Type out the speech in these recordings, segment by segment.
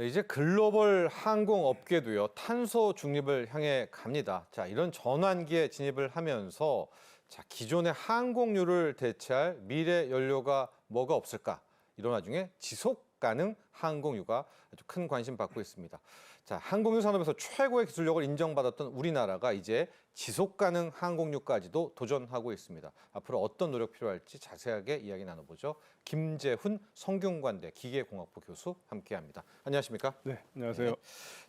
네, 이제 글로벌 항공업계도요, 탄소 중립을 향해 갑니다. 자, 이런 전환기에 진입을 하면서 자, 기존의 항공유를 대체할 미래 연료가 뭐가 없을까? 이런 와중에 지속 가능 항공유가 아주 큰 관심 받고 있습니다. 자, 항공유 산업에서 최고의 기술력을 인정받았던 우리나라가 이제 지속 가능 항공유까지도 도전하고 있습니다. 앞으로 어떤 노력 필요할지 자세하게 이야기 나눠보죠. 김재훈 성균관대 기계공학부 교수 함께합니다. 안녕하십니까? 네, 안녕하세요. 네.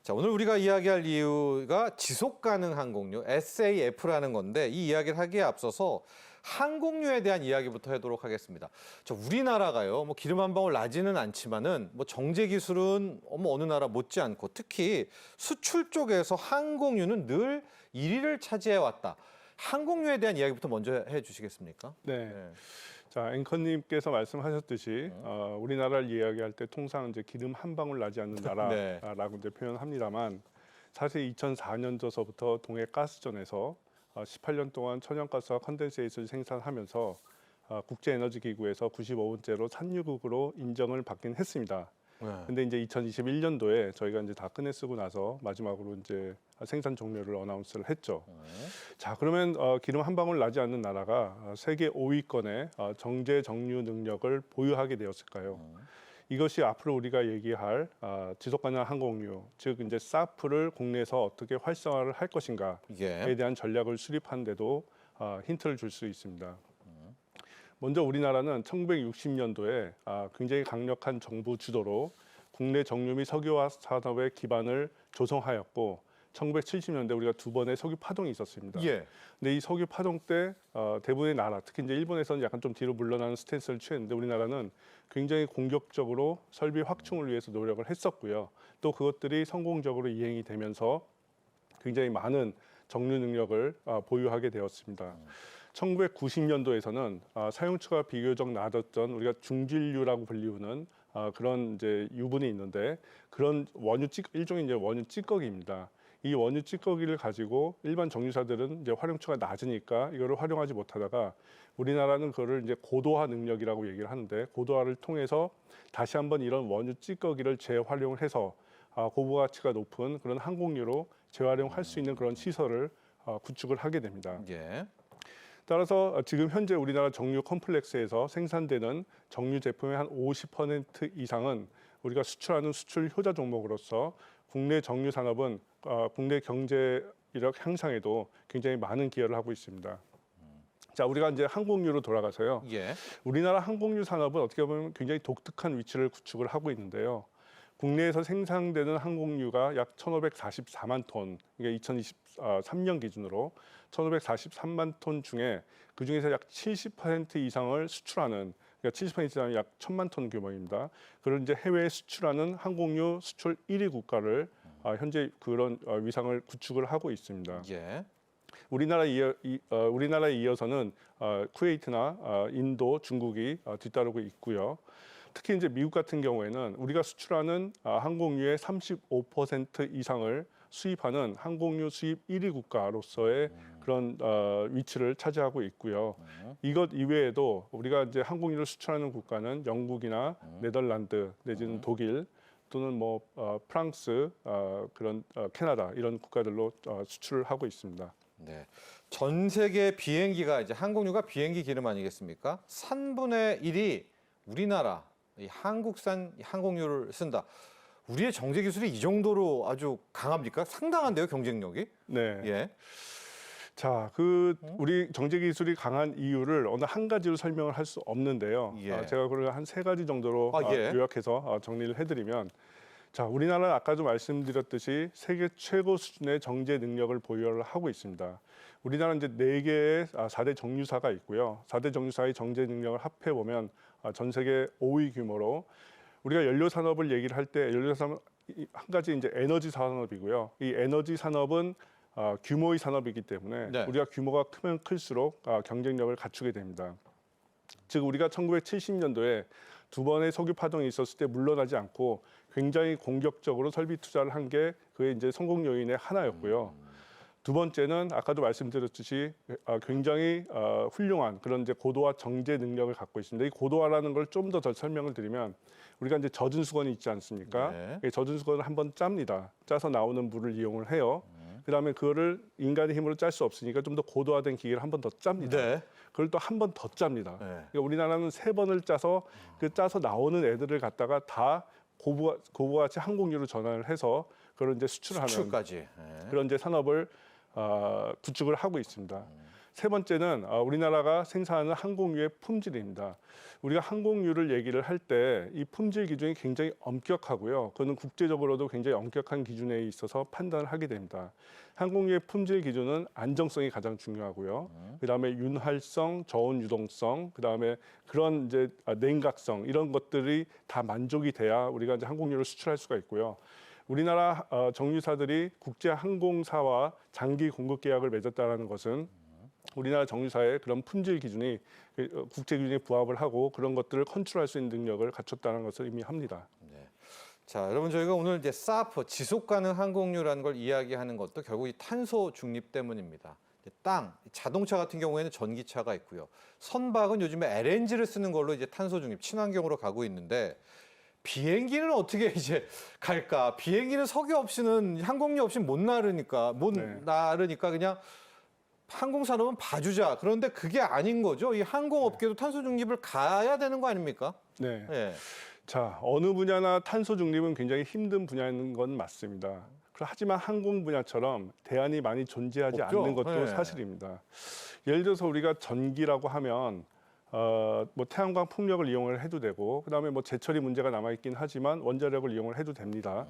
자, 오늘 우리가 이야기할 이유가 지속 가능 항공유 SAF라는 건데 이 이야기를 하기에 앞서서 항공유에 대한 이야기부터 하도록 하겠습니다. 저 우리나라가요, 뭐 기름 한 방울 나지는 않지만은 뭐 정제 기술은 어느 나라 못지않고 특히 수출 쪽에서 항공유는 늘 1위를 차지해 왔다. 항공유에 대한 이야기부터 먼저 해주시겠습니까? 네. 자, 앵커님께서 말씀하셨듯이 우리나라를 이야기할 때 통상 이제 기름 한 방울 나지 않는 네. 나라라고 이제 표현합니다만 사실 2004년도서부터 동해 가스전에서 18년 동안 천연가스와 컨덴세이트를 생산하면서 국제에너지기구에서 95번째로 산유국으로 인정을 받긴 했습니다. 근데 이제 2021년도에 저희가 이제 다 끝내 쓰고 나서 마지막으로 이제 생산 종료를 어나운스를 했죠. 자, 그러면 기름 한 방울 나지 않는 나라가 세계 5위권의 정제 정유 능력을 보유하게 되었을까요? 이것이 앞으로 우리가 얘기할 지속 가능 항공유, 즉 이제 사프를 국내에서 어떻게 활성화를 할 것인가에 대한 전략을 수립하는 데도 힌트를 줄 수 있습니다. 먼저 우리나라는 1960년도에 굉장히 강력한 정부 주도로 국내 정유 및 석유화 산업의 기반을 조성하였고 1970년대 우리가 두 번의 석유 파동이 있었습니다. 근데 이 석유 파동 때 대부분의 나라, 특히 이제 일본에서는 약간 좀 뒤로 물러나는 스탠스를 취했는데 우리나라는 굉장히 공격적으로 설비 확충을 위해서 노력을 했었고요. 또 그것들이 성공적으로 이행이 되면서 굉장히 많은 정유 능력을 보유하게 되었습니다. 1990년도에서는 사용처가 비교적 낮았던 우리가 중질유라고 불리우는 그런 이제 유분이 있는데 그런 일종의 이제 원유 찌꺼기입니다. 이 원유 찌꺼기를 가지고 일반 정유사들은 이제 활용처가 낮으니까 이거를 활용하지 못하다가 우리나라는 그거를 이제 고도화 능력이라고 얘기를 하는데 고도화를 통해서 다시 한번 이런 원유 찌꺼기를 재활용을 해서 고부 가치가 높은 그런 항공유로 재활용할 수 있는 그런 시설을 구축을 하게 됩니다. 따라서 지금 현재 우리나라 정유 컴플렉스에서 생산되는 정유 제품의 한 50% 이상은 우리가 수출하는 수출 효자 종목으로서 국내 정유 산업은 국내 경제력 향상에도 굉장히 많은 기여를 하고 있습니다. 자, 우리가 이제 항공유로 돌아가서요. 우리나라 항공유 산업은 어떻게 보면 굉장히 독특한 위치를 구축을 하고 있는데요. 국내에서 생산되는 항공유가 약 1,544만 톤, 이게 2023년 기준으로 1,543만 톤 중에 그 중에서 약 70% 이상을 수출하는, 그러니까 70% 이상은 약 1,000만 톤 규모입니다. 그걸 이제 해외에 수출하는 항공유 수출 1위 국가를 현재 그런 위상을 구축을 하고 있습니다. 우리나라에 이어서는 쿠웨이트나 인도, 중국이 뒤따르고 있고요. 특히 이제 미국 같은 경우에는 우리가 수출하는 항공유의 35% 이상을 수입하는 항공유 수입 1위 국가로서의 그런 위치를 차지하고 있고요. 이것 이외에도 우리가 이제 항공유를 수출하는 국가는 영국이나 네덜란드 내지는 독일 또는 뭐 프랑스, 그런 캐나다 이런 국가들로 수출을 하고 있습니다. 네. 전 세계 비행기가 이제 항공유가 비행기 기름 아니겠습니까? 3분의 1이 우리나라 이 한국산 항공유를 쓴다. 우리의 정제 기술이 이 정도로 아주 강합니까? 상당한데요, 경쟁력이? 네. 자, 우리 정제 기술이 강한 이유를 어느 한 가지로 설명을 할 수 없는데요. 제가 그걸 한 3가지 정도로 요약해서 정리를 해드리면, 자, 우리나라는 아까도 말씀드렸듯이 세계 최고 수준의 정제 능력을 보유를 하고 있습니다. 우리나라는 이제 4개의 4대 정유사가 있고요. 4대 정유사의 정제 능력을 합해 보면 전 세계 5위 규모로 우리가 연료 산업을 얘기를 할 때 연료 산업 한 가지 이제 에너지 산업이고요. 이 에너지 산업은 규모의 산업이기 때문에 우리가 규모가 크면 클수록 경쟁력을 갖추게 됩니다. 즉 우리가 1970년도에 두 번의 석유 파동이 있었을 때 물러나지 않고 굉장히 공격적으로 설비 투자를 한 게 그의 이제 성공 요인의 하나였고요. 두 번째는 아까도 말씀드렸듯이 굉장히 훌륭한 그런 이제 고도화 정제 능력을 갖고 있습니다. 이 고도화라는 걸 좀 더 설명을 드리면 우리가 이제 젖은 수건이 있지 않습니까? 네. 이 젖은 수건을 한번 짭니다. 짜서 나오는 물을 이용을 해요. 그다음에 그거를 인간의 힘으로 짤 수 없으니까 좀 더 고도화된 기계를 한 번 더 짭니다. 네. 그걸 또 한 번 더 짭니다. 네. 그러니까 우리나라는 3번을 짜서 그 짜서 나오는 애들을 갖다가 다 고부가치 항공유로 전환을 해서 그걸 이제 수출하는 수출까지. 네. 그런 이제 산업을 구축을 하고 있습니다. 세 번째는 우리나라가 생산하는 항공유의 품질입니다. 우리가 항공유를 얘기를 할 때 이 품질 기준이 굉장히 엄격하고요. 그거는 국제적으로도 굉장히 엄격한 기준에 있어서 판단을 하게 됩니다. 항공유의 품질 기준은 안정성이 가장 중요하고요. 그다음에 윤활성, 저온 유동성, 그다음에 그런 이제 냉각성 이런 것들이 다 만족이 돼야 우리가 이제 항공유를 수출할 수가 있고요. 우리나라 정유사들이 국제 항공사와 장기 공급 계약을 맺었다는 것은 우리나라 정유사의 그런 품질 기준이 국제 기준에 부합을 하고 그런 것들을 컨트롤할 수 있는 능력을 갖췄다는 것을 의미합니다. 네. 자, 여러분 저희가 오늘 이제 사프 지속 가능 항공유라는 걸 이야기하는 것도 결국 이 탄소 중립 때문입니다. 땅, 자동차 같은 경우에는 전기차가 있고요. 선박은 요즘에 LNG를 쓰는 걸로 이제 탄소 중립, 친환경으로 가고 있는데 비행기는 어떻게 이제 갈까? 비행기는 석유 없이는 항공유 없이는 못 나르니까 그냥 항공산업은 봐주자. 그런데 그게 아닌 거죠. 이 항공업계도 탄소 중립을 가야 되는 거 아닙니까? 네. 네. 자, 어느 분야나 탄소 중립은 굉장히 힘든 분야인 건 맞습니다. 하지만 항공 분야처럼 대안이 많이 존재하지 없죠? 않는 것도 네. 사실입니다. 예를 들어서 우리가 전기라고 하면 뭐 태양광 풍력을 이용을 해도 되고 그다음에 뭐 재처리 문제가 남아 있긴 하지만 원자력을 이용을 해도 됩니다.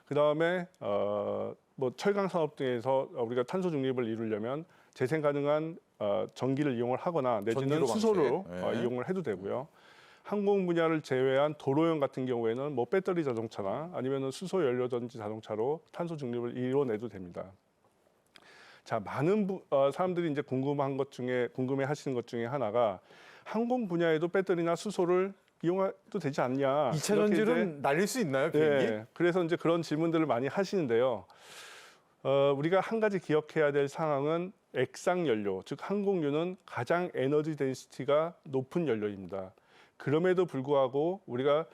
그다음에 뭐 철강 산업 등에서 우리가 탄소 중립을 이루려면 재생 가능한 전기를 이용을 하거나 내지는 전기로 수소로 방식. 네. 이용을 해도 되고요. 항공 분야를 제외한 도로용 같은 경우에는 뭐 배터리 자동차나 아니면 수소 연료 전지 자동차로 탄소 중립을 이뤄내도 됩니다. 자, 많은 사람들이 이제 궁금해하시는 것 중에 하나가 항공 분야에도 배터리나 수소를 이용해도 되지 않냐? 2차 이렇게 전지는 날릴 수 있나요, 비행기? 네, 그래서 이제 그런 질문들을 많이 하시는데요. 우리가 한 가지 기억해야 될 상황은 액상 연료, 즉 항공유는 가장 에너지 덴시티가 높은 연료입니다. 그럼에도 불구하고 우리가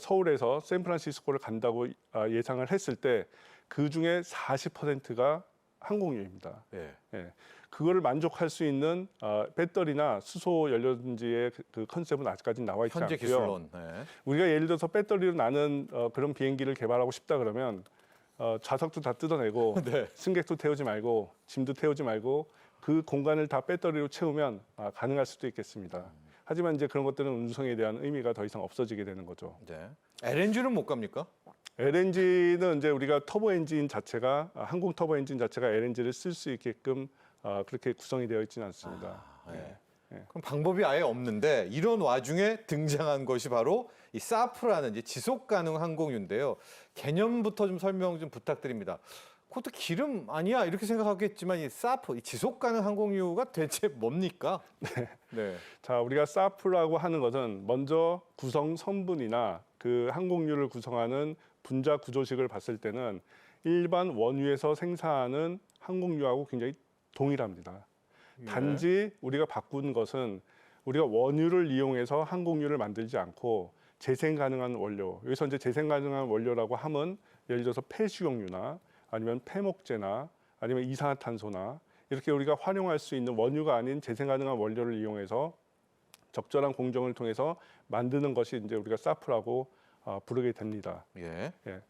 서울에서 샌프란시스코를 간다고 예상을 했을 때 그 중에 40%가 항공유입니다. 네. 예, 그거를 만족할 수 있는 배터리나 수소 연료전지의 그 컨셉은 아직까지 나와 있지 현재 않고요. 기술론. 네. 우리가 예를 들어서 배터리로 나는 그런 비행기를 개발하고 싶다 그러면 좌석도 다 뜯어내고 네. 승객도 태우지 말고 짐도 태우지 말고 그 공간을 다 배터리로 채우면 가능할 수도 있겠습니다. 하지만 이제 그런 것들은 운송에 대한 의미가 더 이상 없어지게 되는 거죠. 네. LNG는 못 갑니까? LNG는 이제 우리가 터보 엔진 자체가 항공 터보 엔진 자체가 LNG를 쓸 수 있게끔 그렇게 구성이 되어 있지는 않습니다. 네. 네. 그럼 방법이 아예 없는데 이런 와중에 등장한 것이 바로 이 사프라는 이제 지속 가능 항공유인데요. 개념부터 좀 설명 좀 부탁드립니다. 그것도 기름 아니야 이렇게 생각하겠지만 이 사프, 이 지속 가능 항공유가 대체 뭡니까? 네. 자, 우리가 사프라고 하는 것은 먼저 구성 성분이나 그 항공유를 구성하는 분자 구조식을 봤을 때는 일반 원유에서 생산하는 항공유하고 굉장히 동일합니다. 예. 단지 우리가 바꾼 것은 우리가 원유를 이용해서 항공유를 만들지 않고 재생 가능한 원료. 여기서 이제 재생 가능한 원료라고 하면 예를 들어서 폐식용유나 아니면 폐목재나 아니면 이산화탄소나 이렇게 우리가 활용할 수 있는 원유가 아닌 재생 가능한 원료를 이용해서 적절한 공정을 통해서 만드는 것이 이제 우리가 사프라고 부르게 됩니다. 예. 예.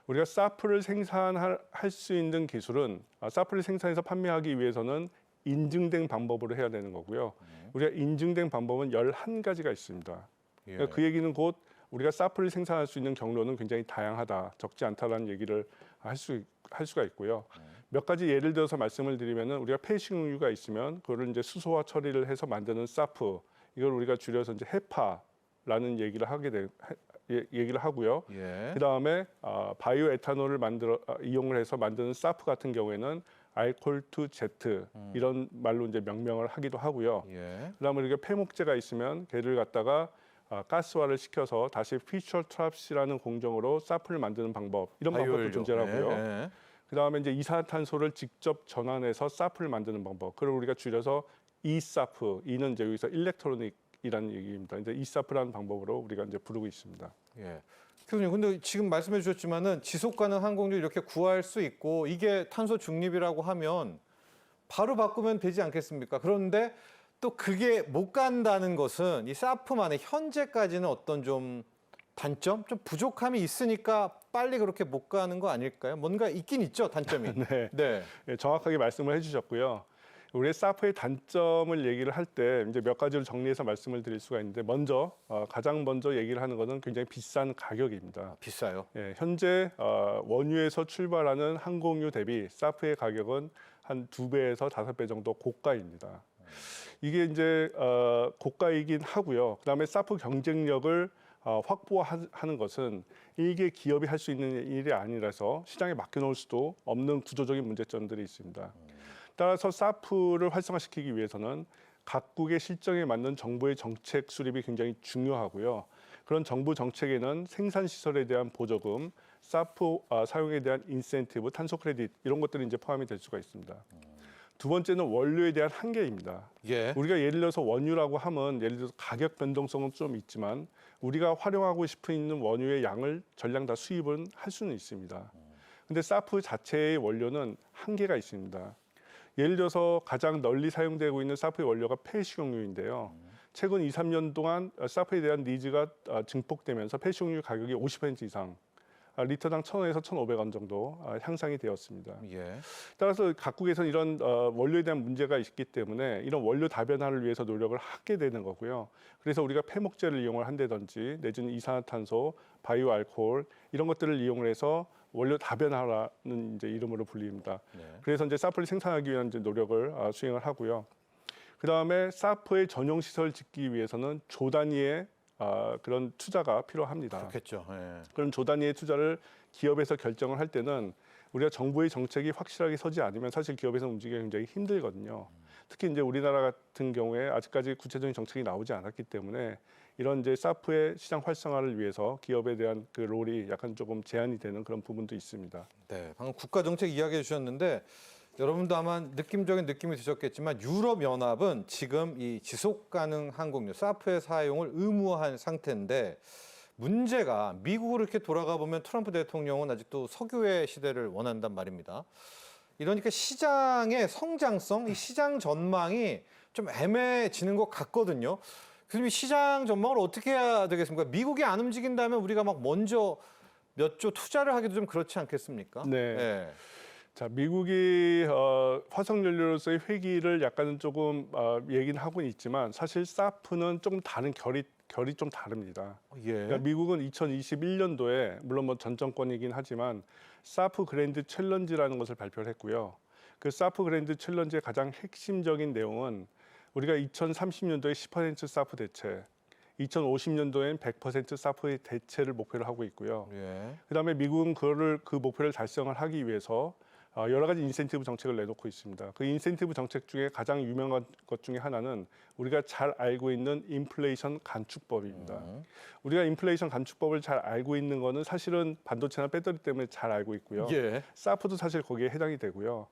우리가 사프를 생산할 수 있는 기술은 사프를 생산해서 판매하기 위해서는 인증된 방법으로 해야 되는 거고요. 우리가 인증된 방법은 11가지가 있습니다. 예. 그러니까 그 얘기는 곧 우리가 사프를 생산할 수 있는 경로는 굉장히 다양하다, 적지 않다라는 얘기를 할 수가 있고요. 몇 가지 예를 들어서 말씀을 드리면은 우리가 폐식용유가 있으면 그거를 이제 수소화 처리를 해서 만드는 사프, 이걸 우리가 줄여서 이제 헤파라는 얘기를 얘기를 하고요. 예. 그 다음에 바이오 에탄올을 이용을 해서 만드는 사프 같은 경우에는 알콜 투 제트 이런 말로 이제 명명을 하기도 하고요. 예. 그다음에 이렇게 폐목재가 있으면 걔를 갖다가 가스화를 시켜서 다시 피처 트랍시라는 공정으로 사프를 만드는 방법 이런 방법도 존재하고요. 예. 그다음에 이제 이산화탄소를 직접 전환해서 사프를 만드는 방법. 그걸 우리가 줄여서 이사프. 이는 이제 여기서 일렉트로닉이라는 얘기입니다. 이제 이사프라는 방법으로 우리가 이제 부르고 있습니다. 예. 교수님, 근데 지금 말씀해 주셨지만은 지속 가능 항공유 이렇게 구할 수 있고 이게 탄소 중립이라고 하면 바로 바꾸면 되지 않겠습니까? 그런데 또 그게 못 간다는 것은 이 사프만의 현재까지는 어떤 좀 단점, 좀 부족함이 있으니까 빨리 그렇게 못 가는 거 아닐까요? 뭔가 있긴 있죠, 단점이. 네. 네. 예, 정확하게 말씀을 해주셨고요. 우리 사프의 단점을 얘기를 할 때 이제 몇 가지로 정리해서 말씀을 드릴 수가 있는데 가장 먼저 얘기를 하는 것은 굉장히 비싼 가격입니다. 비싸요. 예, 현재 원유에서 출발하는 항공유 대비 사프의 가격은 한 2배에서 5배 정도 고가입니다. 이게 이제 고가이긴 하고요. 그다음에 사프 경쟁력을 확보하는 것은 이게 기업이 할 수 있는 일이 아니라서 시장에 맡겨놓을 수도 없는 구조적인 문제점들이 있습니다. 따라서 사프를 활성화시키기 위해서는 각국의 실정에 맞는 정부의 정책 수립이 굉장히 중요하고요. 그런 정부 정책에는 생산 시설에 대한 보조금, 사프 사용에 대한 인센티브, 탄소 크레딧 이런 것들이 이제 포함이 될 수가 있습니다. 두 번째는 원료에 대한 한계입니다. 예. 우리가 예를 들어서 원유라고 하면 예를 들어서 가격 변동성은 좀 있지만 우리가 활용하고 싶은 원유의 양을 전량 다 수입은 할 수는 있습니다. 근데 사프 자체의 원료는 한계가 있습니다. 예를 들어서 가장 널리 사용되고 있는 사프의 원료가 폐식용유인데요. 최근 2, 3년 동안 사프에 대한 니즈가 증폭되면서 폐식용유 가격이 50% 이상, 리터당 1,000원에서 1,500원 정도 향상이 되었습니다. 예. 따라서 각국에서는 이런 원료에 대한 문제가 있기 때문에 이런 원료 다변화를 위해서 노력을 하게 되는 거고요. 그래서 우리가 폐목재를 이용을 한다든지 내지는 이산화탄소, 바이오 알코올 이런 것들을 이용을 해서 원료 다변화라는 이제 이름으로 불립니다. 네. 그래서 이제 사프를 생산하기 위한 이제 노력을 수행을 하고요. 그 다음에 사프의 전용 시설 짓기 위해서는 조 단위의 그런 투자가 필요합니다. 그렇겠죠. 예. 그런 조 단위의 투자를 기업에서 결정을 할 때는 우리가 정부의 정책이 확실하게 서지 않으면 사실 기업에서 움직이기 굉장히 힘들거든요. 특히 이제 우리나라 같은 경우에 아직까지 구체적인 정책이 나오지 않았기 때문에 이런 이제 사프의 시장 활성화를 위해서 기업에 대한 그 롤이 약간 조금 제한이 되는 그런 부분도 있습니다. 네. 방금 국가 정책 이야기해 주셨는데 여러분도 아마 느낌적인 느낌이 드셨겠지만 유럽연합은 지금 이 지속 가능 항공유 사프의 사용을 의무화한 상태인데 문제가 미국으로 이렇게 돌아가 보면 트럼프 대통령은 아직도 석유의 시대를 원한단 말입니다. 이러니까 시장의 성장성, 이 시장 전망이 좀 애매해지는 것 같거든요. 그럼 이 시장 전망을 어떻게 해야 되겠습니까? 미국이 안 움직인다면 우리가 막 먼저 몇 조 투자를 하기도 좀 그렇지 않겠습니까? 네. 자, 미국이 화석연료로서의 회기를 약간은 조금 얘기는 하고 있지만 사실 사프는 좀 다른 결이 좀 다릅니다. 예. 그러니까 미국은 2021년도에 물론 뭐 전 정권이긴 하지만 사프 그랜드 챌린지라는 것을 발표를 했고요. 그 사프 그랜드 챌린지의 가장 핵심적인 내용은 우리가 2030년도에 10% 사프 대체, 2050년도엔 100% 사프의 대체를 목표로 하고 있고요. 예. 그다음에 미국은 그 목표를 달성을 하기 위해서 여러 가지 인센티브 정책을 내놓고 있습니다. 그 인센티브 정책 중에 가장 유명한 것 중에 하나는 우리가 잘 알고 있는 인플레이션 감축법입니다. 우리가 인플레이션 감축법을 잘 알고 있는 거는 사실은 반도체나 배터리 때문에 잘 알고 있고요. 예. 사프도 사실 거기에 해당이 되고요.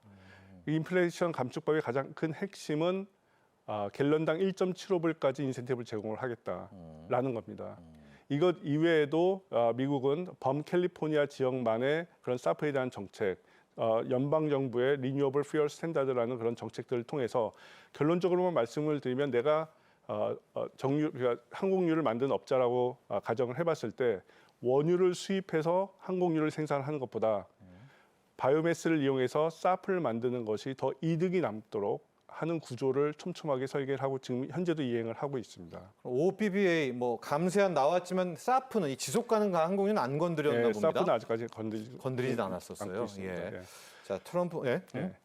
이 인플레이션 감축법의 가장 큰 핵심은 갤런당 1.75불까지 인센티브를 제공을 하겠다라는 겁니다. 이것 이외에도 미국은 범캘리포니아 지역만의 그런 사프에 대한 정책, 연방 정부의 리뉴어블 퓨얼 스탠다드라는 그런 정책들을 통해서 결론적으로만 말씀을 드리면 내가 그러니까 항공유를 만드는 업자라고 가정을 해봤을 때 원유를 수입해서 항공유를 생산하는 것보다 바이오매스를 이용해서 사프를 만드는 것이 더 이득이 남도록 하는 구조를 촘촘하게 설계를 하고 지금 현재도 이행을 하고 있습니다. OBBA 뭐 감세안 나왔지만 사프는 이 지속 가능 항공유는 안 건드렸나 봅니다. 사프는 아직까지 건드리지 않았었어요. 않고 있습니다. 예. 예. 자, 트럼프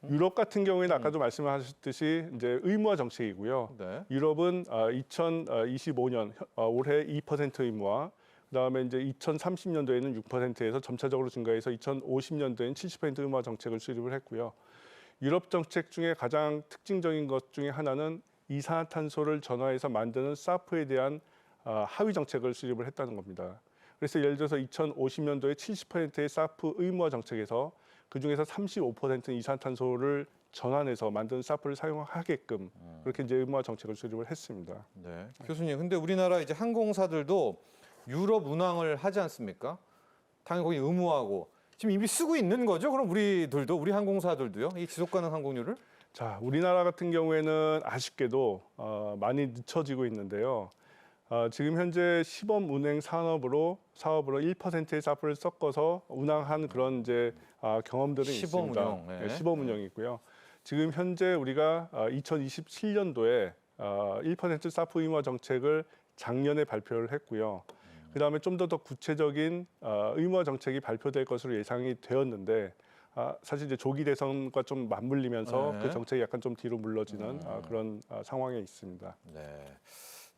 유럽 같은 경우에는 아까도 말씀하셨듯이 이제 의무화 정책이고요. 네. 유럽은 2025년 올해 2% 의무화, 그다음에 이제 2030년도에는 6%에서 점차적으로 증가해서 2050년도에는 70% 의무화 정책을 수립을 했고요. 유럽 정책 중에 가장 특징적인 것 중에 하나는 이산화탄소를 전화해서 만드는 사프에 대한 하위 정책을 수립을 했다는 겁니다. 그래서 예를 들어서 2050년도에 70%의 사프 의무화 정책에서 그중에서 35% 이산탄소를 전환해서 만든 사프를 사용하게끔 그렇게 이제 의무화 정책을 수립을 했습니다. 네. 교수님, 근데 우리나라 이제 항공사들도 유럽 운항을 하지 않습니까? 당연히 거기 의무화고 지금 이미 쓰고 있는 거죠? 그럼 우리 항공사들도요? 이 지속 가능 항공유를? 자, 우리나라 같은 경우에는 아쉽게도 많이 늦춰지고 있는데요. 지금 현재 시범 운행 사업으로 1%의 사프를 섞어서 운항한 그런 이제 경험들은 시범 있습니다. 운영, 네. 네, 시범 운영이고요. 지금 현재 우리가 2027년도에 1% 사프 의무화 정책을 작년에 발표를 했고요. 그다음에 좀 더 구체적인 의무화 정책이 발표될 것으로 예상이 되었는데 사실 이제 조기 대선과 좀 맞물리면서 네. 그 정책이 약간 좀 뒤로 물러지는 그런 상황에 있습니다. 네.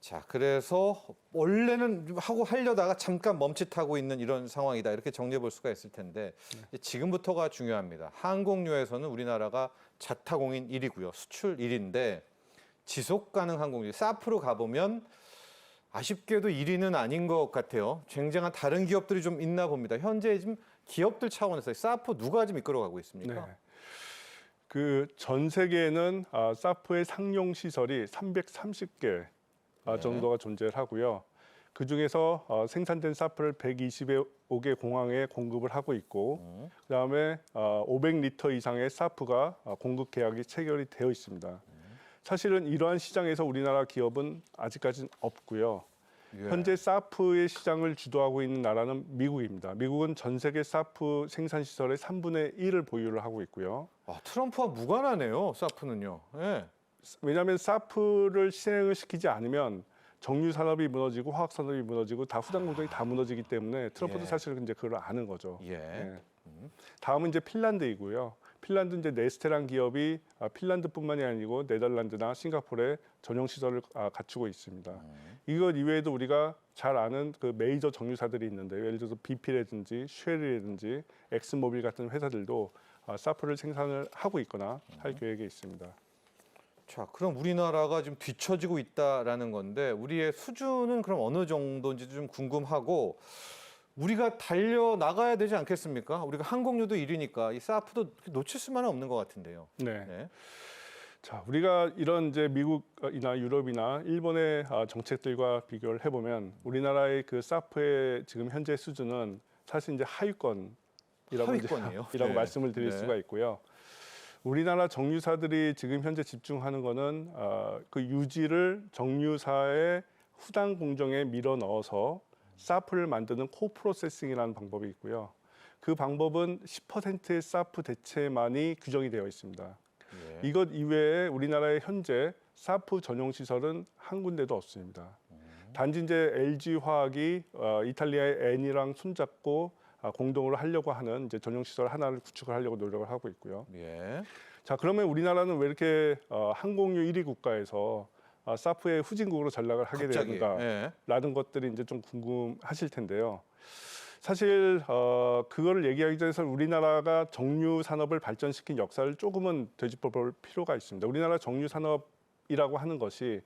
자, 그래서 원래는 하려다가 잠깐 멈칫하고 있는 이런 상황이다. 이렇게 정리해 볼 수가 있을 텐데 이제 지금부터가 중요합니다. 항공유에서는 우리나라가 자타공인 1위고요. 수출 1위인데 지속 가능 항공유 사프로 가보면 아쉽게도 1위는 아닌 것 같아요. 쟁쟁한 다른 기업들이 좀 있나 봅니다. 현재 지금 기업들 차원에서 사프 누가 지금 이끌어가고 있습니까? 네. 그 전 세계에는 사프의 상용 시설이 330개 정도가 존재를 하고요. 그 중에서 생산된 사프를 125개 공항에 공급을 하고 있고, 그다음에 500리터 이상의 사프가 공급 계약이 체결이 되어 있습니다. 사실은 이러한 시장에서 우리나라 기업은 아직까지는 없고요. 예. 현재 사프의 시장을 주도하고 있는 나라는 미국입니다. 미국은 전 세계 사프 생산 시설의 3분의 1을 보유를 하고 있고요. 트럼프와 무관하네요. 사프는요. 예. 왜냐하면 사프를 실행을 시키지 않으면 정유 산업이 무너지고 화학 산업이 무너지고 다 후단 공정이 다 무너지기 때문에 트럼프도 예. 사실은 이제 그걸 아는 거죠. 예. 예. 다음은 이제 핀란드이고요. 핀란드 이제 네스테란 기업이 핀란드뿐만이 아니고 네덜란드나 싱가포르에 전용 시설을 갖추고 있습니다. 이것 이외에도 우리가 잘 아는 그 메이저 정유사들이 있는데요. 예를 들어서 BP라든지 쉘이라든지 엑슨모빌 같은 회사들도 사프를 생산을 하고 있거나 할 계획에 있습니다. 자, 그럼 우리나라가 지금 뒤처지고 있다라는 건데 우리의 수준은 그럼 어느 정도인지 좀 궁금하고 우리가 달려 나가야 되지 않겠습니까? 우리가 항공유도 1위니까 이 사프도 놓칠 수만은 없는 것 같은데요. 네. 네. 자, 우리가 이런 이제 미국이나 유럽이나 일본의 정책들과 비교를 해보면 우리나라의 그 사프의 지금 현재 수준은 사실 이제 하위권이라고 하위권이에요? 이라고 네. 말씀을 드릴 네. 수가 있고요. 우리나라 정유사들이 지금 현재 집중하는 거는 그 유지를 정유사의 후단 공정에 밀어 넣어서 사프를 만드는 코프로세싱이라는 방법이 있고요. 그 방법은 10%의 사프 대체만이 규정이 되어 있습니다. 예. 이것 이외에 우리나라의 현재 사프 전용 시설은 한 군데도 없습니다. 단지 이제 LG 화학이 이탈리아의 N이랑 손잡고 공동으로 하려고 하는 이제 전용 시설 하나를 구축을 하려고 노력을 하고 있고요. 예. 자, 그러면 우리나라는 왜 이렇게 항공유 1위 국가에서 사프의 후진국으로 전락을 하게 갑자기. 되는가라는 예. 것들이 이제 좀 궁금하실 텐데요. 사실 그거를 얘기하기 전에 우리나라가 정유 산업을 발전시킨 역사를 조금은 되짚어볼 필요가 있습니다. 우리나라 정유 산업이라고 하는 것이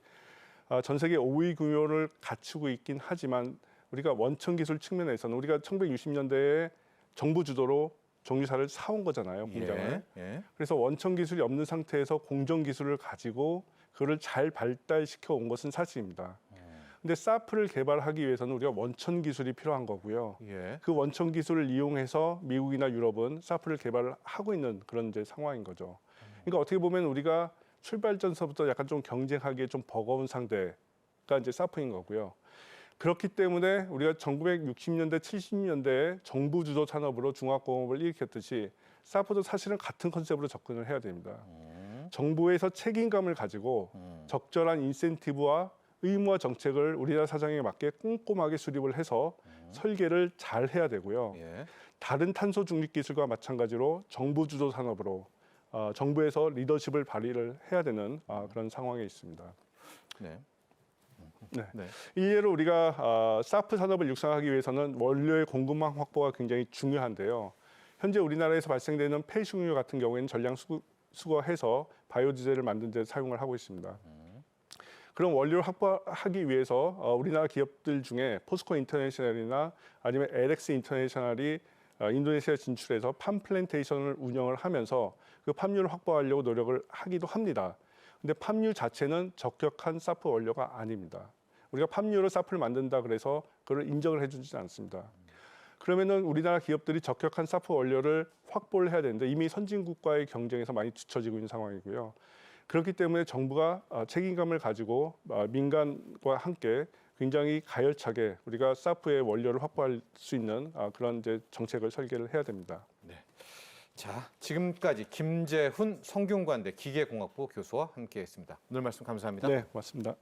전 세계 5위 규모를 갖추고 있긴 하지만 우리가 원천 기술 측면에서는 우리가 1960년대에 정부 주도로 정유사를 사온 거잖아요, 공장을. 예. 그래서 원천 기술이 없는 상태에서 공정 기술을 가지고 그거를 잘 발달시켜 온 것은 사실입니다. 근데 사프를 개발하기 위해서는 우리가 원천 기술이 필요한 거고요. 예. 그 원천 기술을 이용해서 미국이나 유럽은 사프를 개발을 하고 있는 그런 이제 상황인 거죠. 그러니까 어떻게 보면 우리가 출발전서부터 약간 좀 경쟁하기에 좀 버거운 상대가 이제 사프인 거고요. 그렇기 때문에 우리가 1960년대, 70년대에 정부 주도 산업으로 중화공업을 일으켰듯이 사프도 사실은 같은 컨셉으로 접근을 해야 됩니다. 정부에서 책임감을 가지고 적절한 인센티브와 의무화 정책을 우리나라 사정에 맞게 꼼꼼하게 수립을 해서 설계를 잘 해야 되고요. 예. 다른 탄소 중립 기술과 마찬가지로 정부 주도 산업으로 정부에서 리더십을 발휘를 해야 되는 그런 상황에 있습니다. 네. 네. 네. 일례로 우리가 사프 산업을 육성하기 위해서는 원료의 공급망 확보가 굉장히 중요한데요. 현재 우리나라에서 발생되는 폐식유 같은 경우에는 전량 수거해서 바이오디젤을 만드는 데 사용을 하고 있습니다. 그런 원료를 확보하기 위해서 우리나라 기업들 중에 포스코 인터내셔널이나 아니면 LX 인터내셔널이 인도네시아 진출해서 팜 플랜테이션을 운영을 하면서 그 팜유를 확보하려고 노력을 하기도 합니다. 근데 팜유 자체는 적격한 사프 원료가 아닙니다. 우리가 팜유로 사프를 만든다 그래서 그걸 인정을 해주지 않습니다. 그러면은 우리나라 기업들이 적격한 사프 원료를 확보를 해야 되는데 이미 선진국과의 경쟁에서 많이 뒤처지고 있는 상황이고요. 그렇기 때문에 정부가 책임감을 가지고 민간과 함께 굉장히 가열차게 우리가 사프의 원료를 확보할 수 있는 그런 이제 정책을 설계를 해야 됩니다. 자, 지금까지 김재훈 성균관대 기계공학부 교수와 함께했습니다. 오늘 말씀 감사합니다. 네, 맞습니다.